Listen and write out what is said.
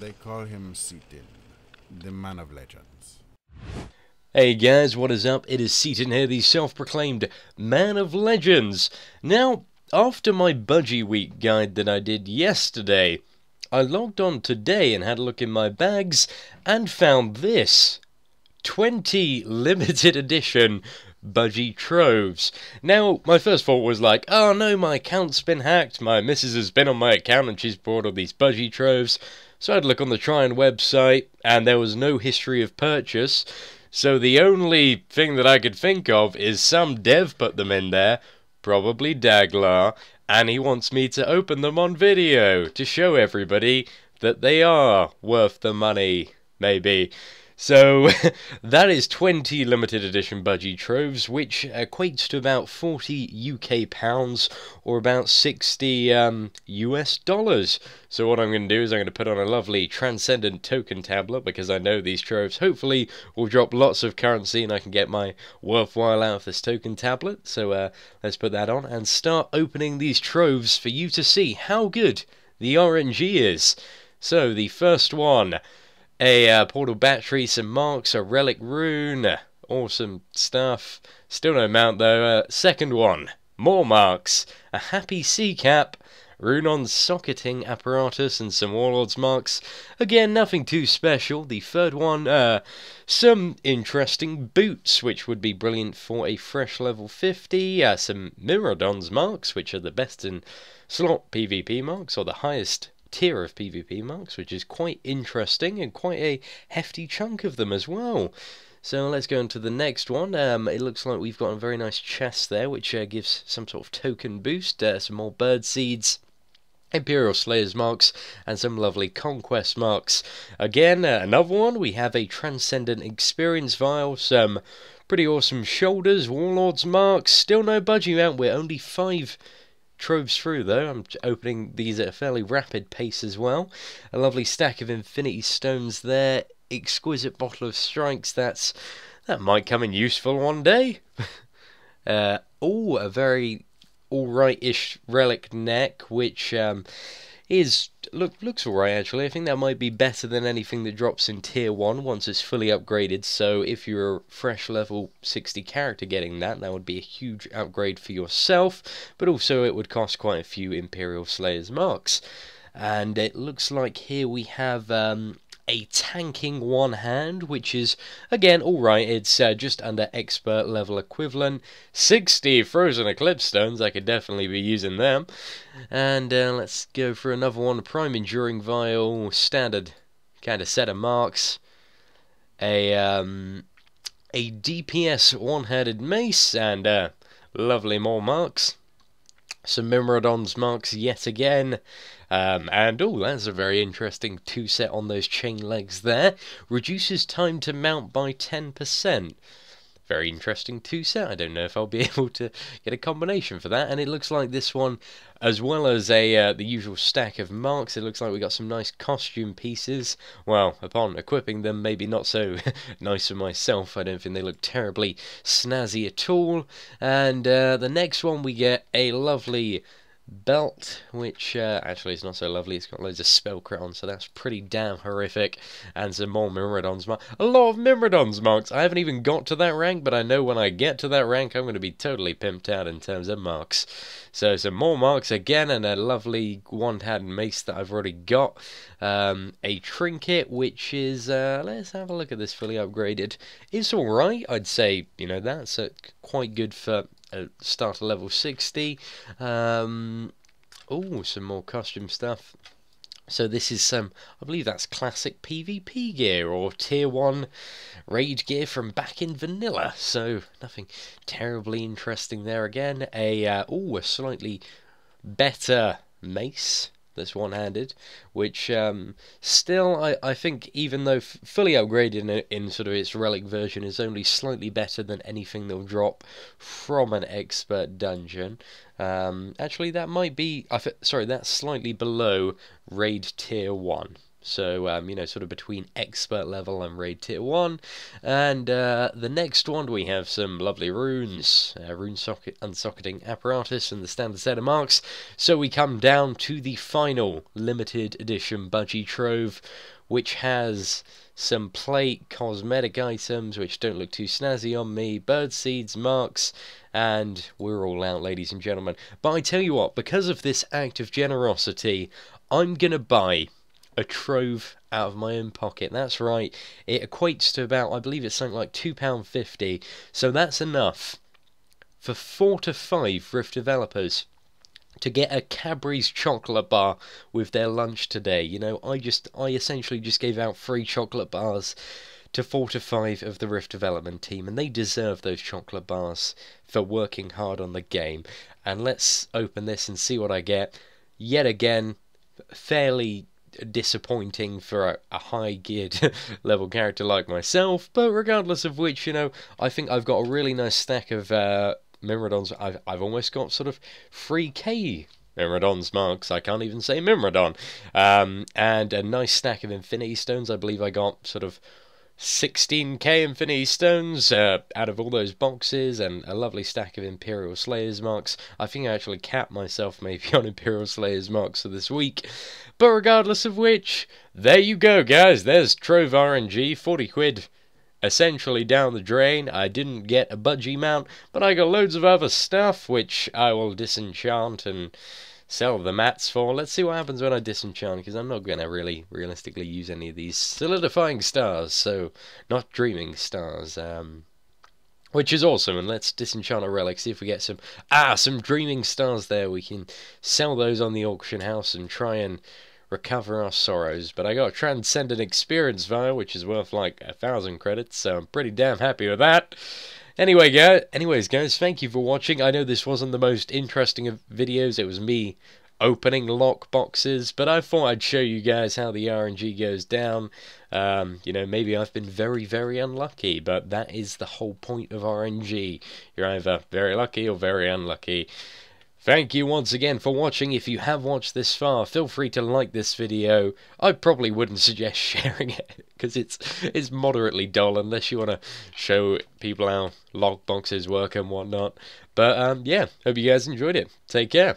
They call him Seatin, the man of legends. Hey guys, what is up? It is Seatin here, the self-proclaimed man of legends. Now, after my Budgie Week guide that I did yesterday, I logged on today and had a look in my bags and found this 20 limited edition Budgie Troves. Now, my first thought was like, oh no, my account's been hacked, my missus has been on my account and she's bought all these Budgie Troves. So I had a look on the Tryon website and there was no history of purchase. So the only thing that I could think of is some dev put them in there, probably Daglar, and he wants me to open them on video to show everybody that they are worth the money, maybe. So that is 20 limited edition Budgie Troves, which equates to about 40 UK pounds or about 60 US dollars. So what I'm going to do is I'm going to put on a lovely transcendent token tablet because I know these Troves hopefully will drop lots of currency and I can get my worthwhile out of this token tablet. So let's put that on and start opening these Troves for you to see how good the RNG is. So the first one. A portal battery, some marks, a relic rune, awesome stuff. Still no mount though. Second one, more marks, a happy sea cap, rune on socketing apparatus, and some warlords marks. Again, nothing too special. The third one, some interesting boots, which would be brilliant for a fresh level 50. Some Myrmidon's marks, which are the best in slot PvP marks, or the highest tier of PvP marks, which is quite interesting and quite a hefty chunk of them as well. So let's go into the next one. It looks like we've got a very nice chest there, which gives some sort of token boost, some more bird seeds, Imperial Slayers marks, and some lovely Conquest marks. Again, another one, we have a Transcendent Experience Vial, some pretty awesome shoulders, Warlords marks, still no Budgie mount, we're only 5 Troves through though. I'm opening these at a fairly rapid pace as well. A lovely stack of Infinity Stones there. Exquisite Bottle of Strikes. That might come in useful one day. Oh, a very alright-ish relic neck, which looks alright actually. I think that might be better than anything that drops in tier 1 once it's fully upgraded. So if you're a fresh level 60 character getting that would be a huge upgrade for yourself, but also it would cost quite a few Imperial Slayers marks. And it looks like here we have a tanking one hand, which is again alright. It's just under expert level equivalent. 60 frozen eclipse stones, I could definitely be using them. And let's go for another one. Prime enduring vial, standard kind of set of marks. A DPS one-handed mace, and lovely more marks. Some Myrmidon's marks yet again. And oh, that's a very interesting 2-set on those chain legs there. Reduces time to mount by 10%. Very interesting 2-set. I don't know if I'll be able to get a combination for that. And it looks like this one, as well as the usual stack of marks, it looks like we got some nice costume pieces. Well, upon equipping them, maybe not so nice for myself. I don't think they look terribly snazzy at all. And the next one, we get a lovely belt, which actually is not so lovely. It's got loads of spell crit on, so that's pretty damn horrific. And some more Myrmidon's marks. A lot of Myrmidon's marks. I haven't even got to that rank, but I know when I get to that rank, I'm going to be totally pimped out in terms of marks. So some more marks again, and a lovely one-handed mace that I've already got. A trinket, which is, let's have a look at this fully upgraded. It's alright, I'd say, you know, that's quite good for starter level 60. Oh, some more costume stuff. So this is some, I believe that's classic PvP gear or tier 1 raid gear from back in vanilla. So nothing terribly interesting there again. A slightly better mace that's one-handed, which still I think, even though fully upgraded in sort of its relic version, is only slightly better than anything that'll drop from an expert dungeon. Actually, that might be, sorry, that's slightly below raid tier 1. So, you know, sort of between expert level and raid tier 1. And the next one, we have some lovely runes, rune socket unsocketing apparatus, and the standard set of marks. So we come down to the final limited edition Budgie Trove, which has some plate cosmetic items which don't look too snazzy on me, bird seeds, marks, and we're all out, ladies and gentlemen. But I tell you what, because of this act of generosity, I'm gonna buy a trove out of my own pocket. That's right, it equates to about, I believe it's something like £2.50, so that's enough for 4 to 5 Rift developers to get a Cadbury's chocolate bar with their lunch today. You know, I essentially just gave out free chocolate bars to 4 to 5 of the Rift development team, and they deserve those chocolate bars for working hard on the game. And let's open this and see what I get. Yet again, fairly disappointing for a high geared level character like myself, but regardless of which, you know, I think I've got a really nice stack of Mimrodons. I've almost got sort of 3k Mimrodons marks, I can't even say Mimrodon, and a nice stack of Infinity Stones. I believe I got sort of 16k Infinity Stones out of all those boxes, and a lovely stack of Imperial Slayers marks. I think I actually capped myself maybe on Imperial Slayers marks for this week. But regardless of which, there you go, guys. There's Trove RNG, 40 quid. Essentially down the drain. I didn't get a budgie mount, but I got loads of other stuff, which I will disenchant and sell the mats for. Let's see what happens when I disenchant, because I'm not going to really realistically use any of these solidifying stars, so not dreaming stars, which is awesome. And let's disenchant a relic, see if we get some dreaming stars there. We can sell those on the auction house and try and recover our sorrows. But I got a transcendent experience vial, which is worth like 1,000 credits, so I'm pretty damn happy with that. Anyways, guys, thank you for watching. I know this wasn't the most interesting of videos. It was me opening lock boxes, but I thought I'd show you guys how the RNG goes down. You know, maybe I've been very, very unlucky, but that is the whole point of RNG. You're either very lucky or very unlucky. Thank you once again for watching. If you have watched this far, feel free to like this video. I probably wouldn't suggest sharing it, because it's moderately dull, unless you want to show people how lock boxes work and whatnot. But yeah, hope you guys enjoyed it. Take care.